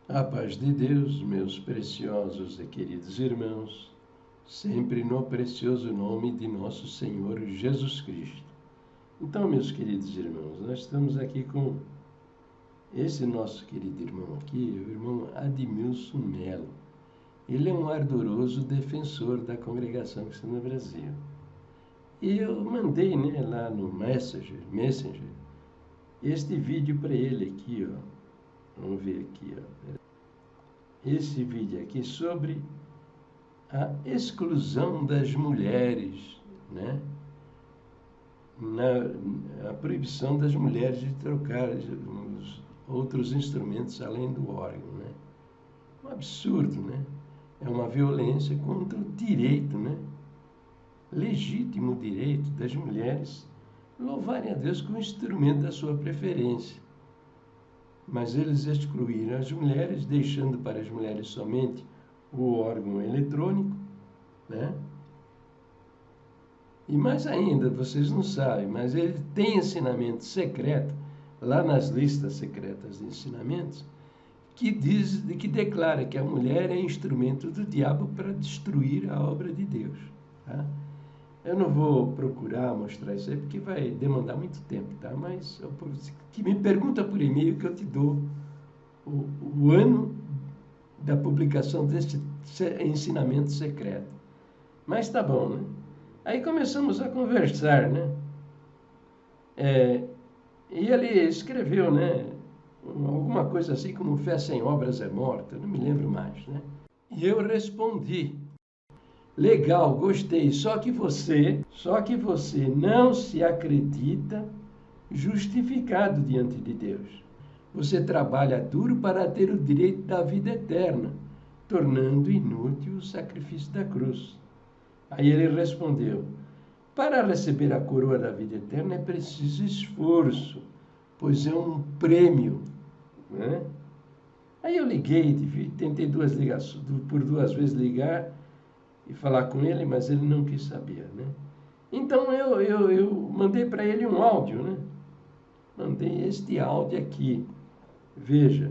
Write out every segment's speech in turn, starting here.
A paz de Deus, meus preciosos e queridos irmãos, sempre no precioso nome de nosso Senhor Jesus Cristo. Então, meus queridos irmãos, nós estamos aqui com esse nosso querido irmão aqui, o irmão Admilson Melo. Ele é um ardoroso defensor da congregação cristã no Brasil. E eu mandei, lá no Messenger, este vídeo para ele aqui, ó. Vamos ver aqui, ó. Esse vídeo aqui sobre a exclusão das mulheres, a proibição das mulheres de trocar os outros instrumentos além do órgão, Um absurdo, É uma violência contra o direito, Legítimo direito das mulheres louvarem a Deus com o instrumento da sua preferência. Mas eles excluíram as mulheres, deixando para as mulheres somente o órgão eletrônico, E mais ainda, vocês não sabem, mas ele tem ensinamento secreto, lá nas listas secretas de ensinamentos, que declara que a mulher é instrumento do diabo para destruir a obra de Deus, Eu não vou procurar mostrar isso aí, porque vai demandar muito tempo, Mas que me pergunta por e-mail que eu te dou o ano da publicação deste ensinamento secreto. Mas tá bom, Aí começamos a conversar, E ele escreveu, alguma coisa assim como fé sem obras é morta, não me lembro mais, E eu respondi: legal, gostei, só que você não se acredita justificado diante de Deus. Você trabalha duro para ter o direito da vida eterna, tornando inútil o sacrifício da cruz. Aí ele respondeu: para receber a coroa da vida eterna é preciso esforço, pois é um prêmio, Aí eu liguei, tentei por duas vezes ligar e falar com ele, mas ele não quis saber, Então eu mandei para ele um áudio, Mandei este áudio aqui. Veja.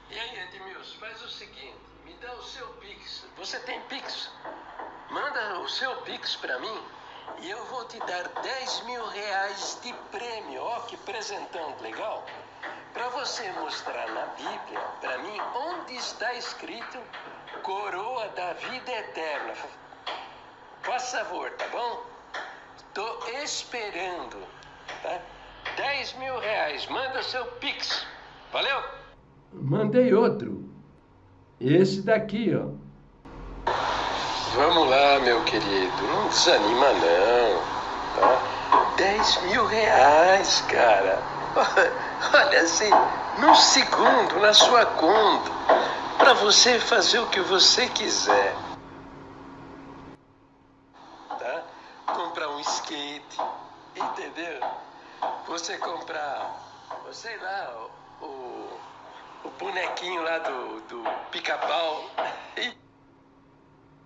E aí, Edmilson, faz o seguinte, me dá o seu Pix. Você tem Pix? Manda o seu Pix para mim e eu vou te dar 10 mil reais de prêmio. Ó, que presentão legal. Para você mostrar na Bíblia, para mim, onde está escrito coroa da vida eterna. Faça favor, tá bom? Estou esperando, 10 mil reais, manda seu Pix. Valeu? Mandei outro. Esse daqui, ó. Vamos lá, meu querido, não desanima não, 10 mil reais, cara. Olha assim, num segundo, na sua conta, para você fazer o que você quiser. Comprar um skate, entendeu? Você comprar, sei lá, o bonequinho lá do pica-pau,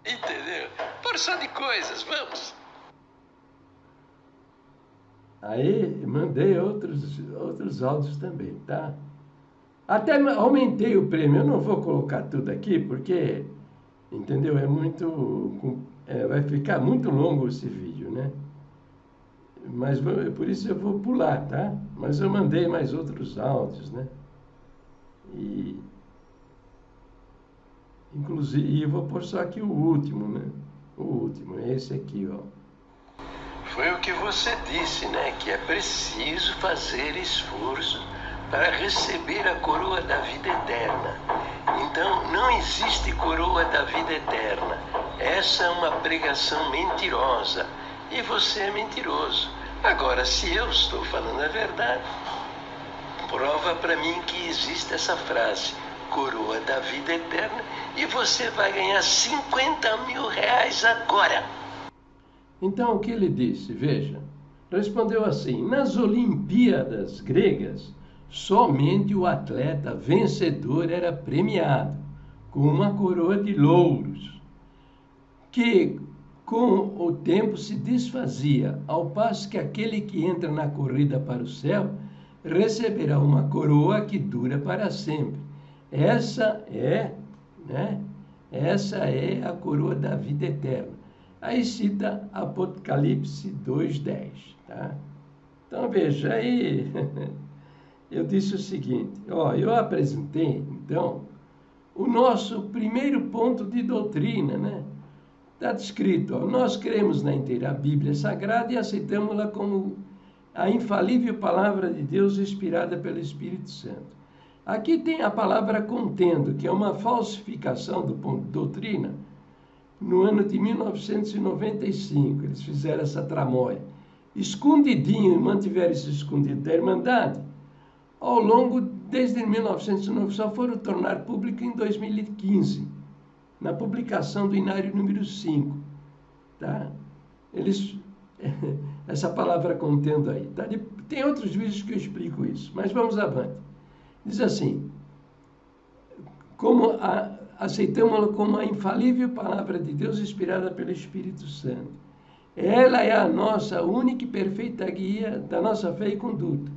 entendeu? Porção de coisas, vamos! Aí mandei outros áudios também, Até aumentei o prêmio, eu não vou colocar tudo aqui, porque, entendeu? Vai ficar muito longo esse vídeo, Mas por isso eu vou pular, Mas eu mandei mais outros áudios, Inclusive, eu vou pôr só aqui o último, O último, é esse aqui, ó. Foi o que você disse, Que é preciso fazer esforço para receber a coroa da vida eterna. Então, não existe coroa da vida eterna. Essa é uma pregação mentirosa. E você é mentiroso. Agora, se eu estou falando a verdade, prova para mim que existe essa frase, coroa da vida eterna, e você vai ganhar 50 mil reais agora. Então, o que ele disse? Veja, respondeu assim: nas Olimpíadas gregas, somente o atleta vencedor era premiado com uma coroa de louros, que com o tempo se desfazia, ao passo que aquele que entra na corrida para o céu receberá uma coroa que dura para sempre. Essa é a coroa da vida eterna. Aí cita Apocalipse 2:10, tá? Então, veja, aí eu disse o seguinte, eu apresentei, então, o nosso primeiro ponto de doutrina, né? Está descrito, nós cremos na inteira Bíblia Sagrada e aceitamos-la como a infalível palavra de Deus inspirada pelo Espírito Santo. Aqui tem a palavra contendo, que é uma falsificação do ponto de doutrina. No ano de 1995, eles fizeram essa tramóia. Escondidinho, mantiveram isso escondido da Irmandade. Ao longo, desde 1909, só foram tornar público em 2015, na publicação do Inário número 5. Tá? Essa palavra contendo aí. Tá? Tem outros vídeos que eu explico isso, mas vamos avante. Diz assim, aceitamos-la como a infalível palavra de Deus inspirada pelo Espírito Santo. Ela é a nossa única e perfeita guia da nossa fé e conduta.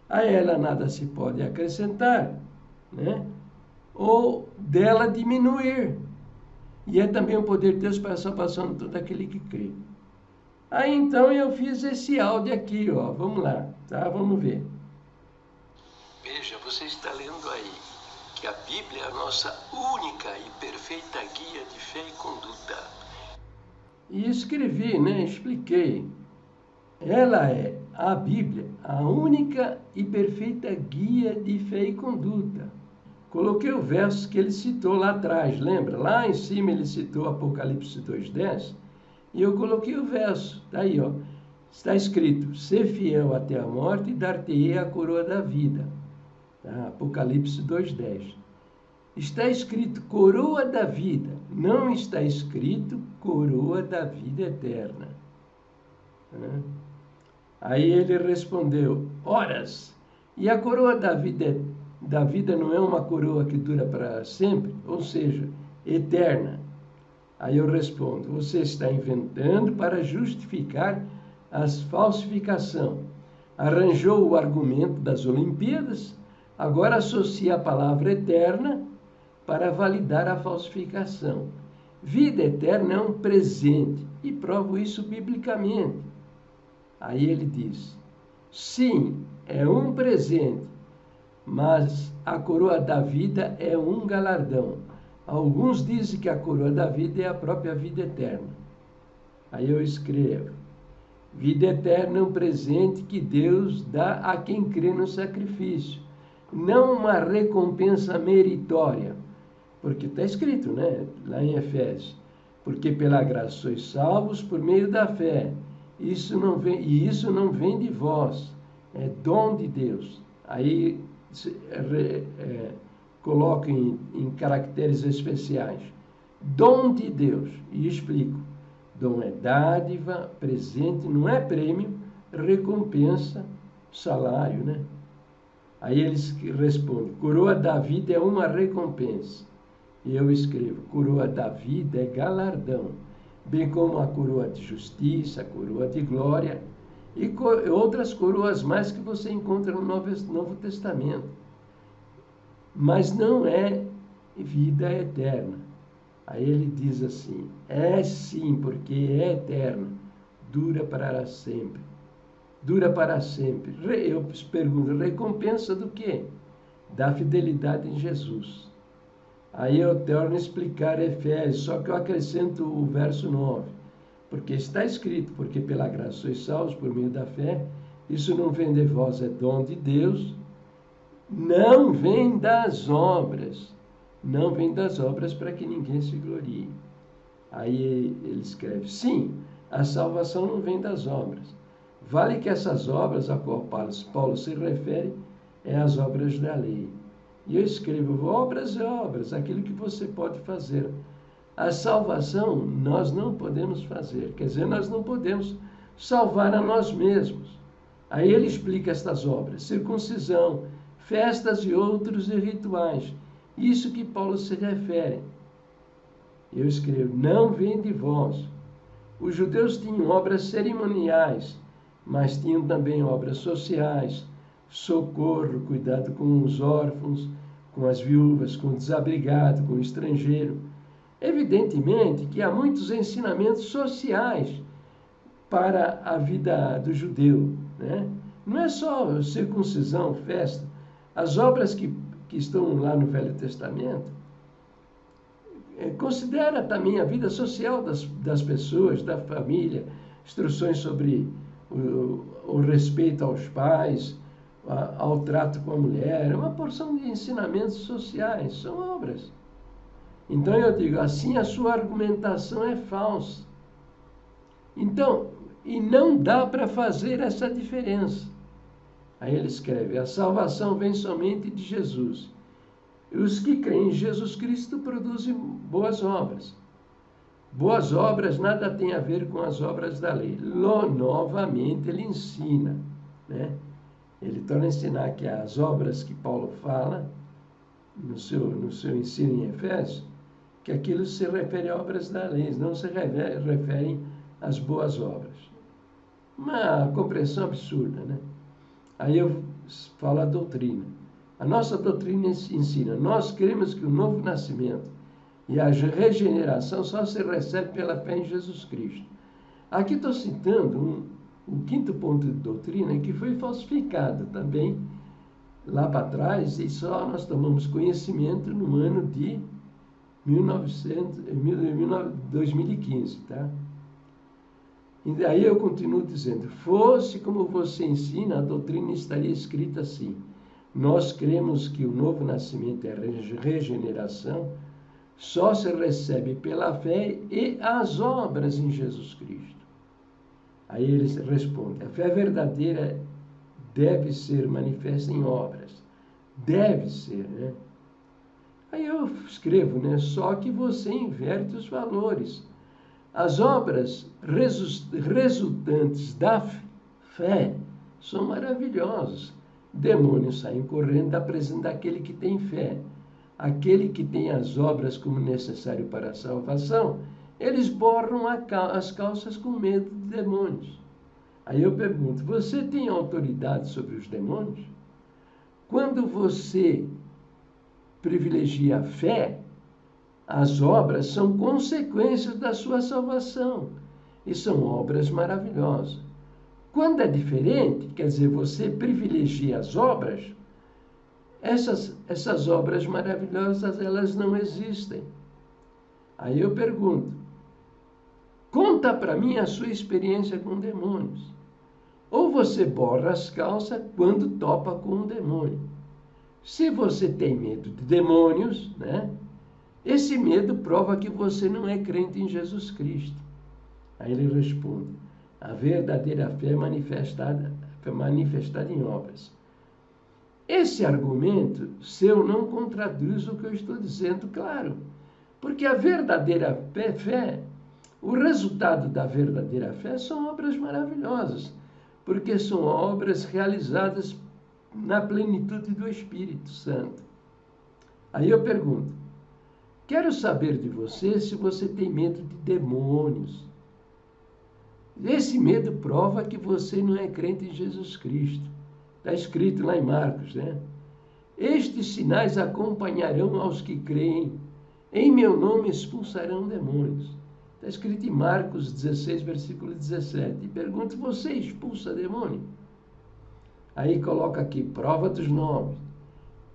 A ela nada se pode acrescentar, né? Ou dela diminuir. E é também o poder de Deus para a salvação de todo aquele que crê. Aí então eu fiz esse áudio aqui, vamos lá, tá? Vamos ver. Veja, você está lendo aí que a Bíblia é a nossa única e perfeita guia de fé e conduta. E escrevi, né? Expliquei. Ela é, a Bíblia, a única e perfeita guia de fé e conduta. Coloquei o verso que ele citou lá atrás, lembra? Lá em cima ele citou Apocalipse 2:10 e eu coloquei o verso. Tá aí, está escrito, ser fiel até a morte e dar-te-ei a coroa da vida. Tá? Apocalipse 2:10. Está escrito coroa da vida, não está escrito coroa da vida eterna. Aí ele respondeu, horas, e a coroa da vida não é uma coroa que dura para sempre, ou seja, eterna. Aí eu respondo, você está inventando para justificar a falsificação. Arranjou o argumento das Olimpíadas, agora associa a palavra eterna para validar a falsificação. Vida eterna é um presente, e provo isso biblicamente. Aí ele diz, sim, é um presente, mas a coroa da vida é um galardão. Alguns dizem que a coroa da vida é a própria vida eterna. Aí eu escrevo, vida eterna é um presente que Deus dá a quem crê no sacrifício, não uma recompensa meritória, porque está escrito, né, lá em Efésios, porque pela graça sois salvos por meio da fé. Isso não vem de vós, é dom de Deus. Aí coloco em caracteres especiais. Dom de Deus. E explico. Dom é dádiva, presente, não é prêmio, recompensa, salário, né? Aí eles respondem, coroa da vida é uma recompensa. E eu escrevo, coroa da vida é galardão, bem como a coroa de justiça, a coroa de glória e outras coroas mais que você encontra no Novo Testamento. Mas não é vida eterna. Aí ele diz assim, é sim, porque é eterna, dura para sempre. Dura para sempre. Eu pergunto, recompensa do quê? Da fidelidade em Jesus. Aí eu torno a explicar Efésios, só que eu acrescento o verso 9. Porque está escrito, porque pela graça sois salvos por meio da fé, isso não vem de vós, é dom de Deus, não vem das obras. Não vem das obras para que ninguém se glorie. Aí ele escreve, sim, a salvação não vem das obras. Vale que essas obras a qual Paulo se refere é as obras da lei. E eu escrevo, obras e obras, aquilo que você pode fazer. A salvação nós não podemos fazer, quer dizer, nós não podemos salvar a nós mesmos. Aí ele explica estas obras, circuncisão, festas e outros rituais. Isso que Paulo se refere. Eu escrevo, não vem de vós. Os judeus tinham obras cerimoniais, mas tinham também obras sociais, socorro, cuidado com os órfãos, com as viúvas, com o desabrigado, com o estrangeiro. Evidentemente que há muitos ensinamentos sociais para a vida do judeu, né? Não é só circuncisão, festa. As obras que estão lá no Velho Testamento considera também a vida social das pessoas, da família, instruções sobre o respeito aos pais, ao trato com a mulher, uma porção de ensinamentos sociais, são obras. Então eu digo, assim a sua argumentação é falsa. Então, e não dá para fazer essa diferença. Aí ele escreve, a salvação vem somente de Jesus. E os que creem em Jesus Cristo produzem boas obras. Boas obras nada tem a ver com as obras da lei. Novamente ele ensina, né? Ele torna a ensinar que as obras que Paulo fala no seu ensino em Efésios, que aquilo se refere a obras da lei, não se referem às boas obras. Uma compreensão absurda, né? Aí eu falo a doutrina. A nossa doutrina ensina, nós cremos que o novo nascimento e a regeneração só se recebe pela fé em Jesus Cristo. Aqui estou citando o quinto ponto de doutrina que foi falsificado também lá para trás e só nós tomamos conhecimento no ano de 2015, tá? E daí eu continuo dizendo, fosse como você ensina, a doutrina estaria escrita assim, nós cremos que o novo nascimento é regeneração, só se recebe pela fé e as obras em Jesus Cristo. Aí ele responde, a fé verdadeira deve ser manifesta em obras. Deve ser, né? Aí eu escrevo, né? Só que você inverte os valores. As obras resultantes da fé são maravilhosas. Demônios saem correndo da presença daquele que tem fé. Aquele que tem as obras como necessário para a salvação, eles borram as calças com medo de demônios. Aí eu pergunto, você tem autoridade sobre os demônios? Quando você privilegia a fé, as obras são consequências da sua salvação. E são obras maravilhosas. Quando é diferente, quer dizer, você privilegia as obras, essas obras maravilhosas, elas não existem. Aí eu pergunto, conta para mim a sua experiência com demônios. Ou você borra as calças quando topa com um demônio. Se você tem medo de demônios, né? Esse medo prova que você não é crente em Jesus Cristo. Aí ele responde, a verdadeira fé é manifestada em obras. Esse argumento seu não contradiz o que eu estou dizendo, claro. Porque a verdadeira fé, o resultado da verdadeira fé são obras maravilhosas. Porque são obras realizadas na plenitude do Espírito Santo. Aí eu pergunto, quero saber de você se você tem medo de demônios. Esse medo prova que você não é crente em Jesus Cristo. Está escrito lá em Marcos, né? Estes sinais acompanharão aos que creem. Em meu nome expulsarão demônios. Está escrito em Marcos 16, versículo 17. E pergunto, você expulsa demônio? Aí coloca aqui, prova dos nomes.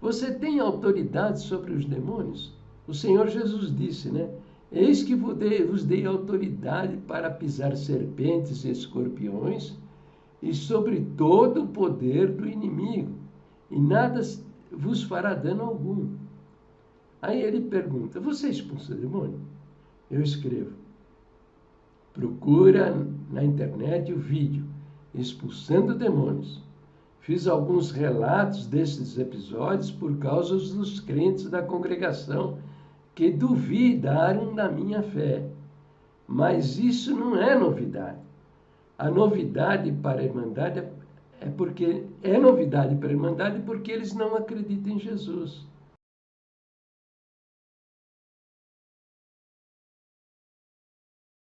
Você tem autoridade sobre os demônios? O Senhor Jesus disse, né? Eis que vos dei autoridade para pisar serpentes e escorpiões e sobre todo o poder do inimigo, e nada vos fará dano algum. Aí ele pergunta, você expulsa demônio? Eu escrevo, procura na internet o vídeo, expulsando demônios. Fiz alguns relatos desses episódios por causa dos crentes da congregação que duvidaram da minha fé. Mas isso não é novidade. A novidade para a Irmandade é novidade para a Irmandade porque eles não acreditam em Jesus.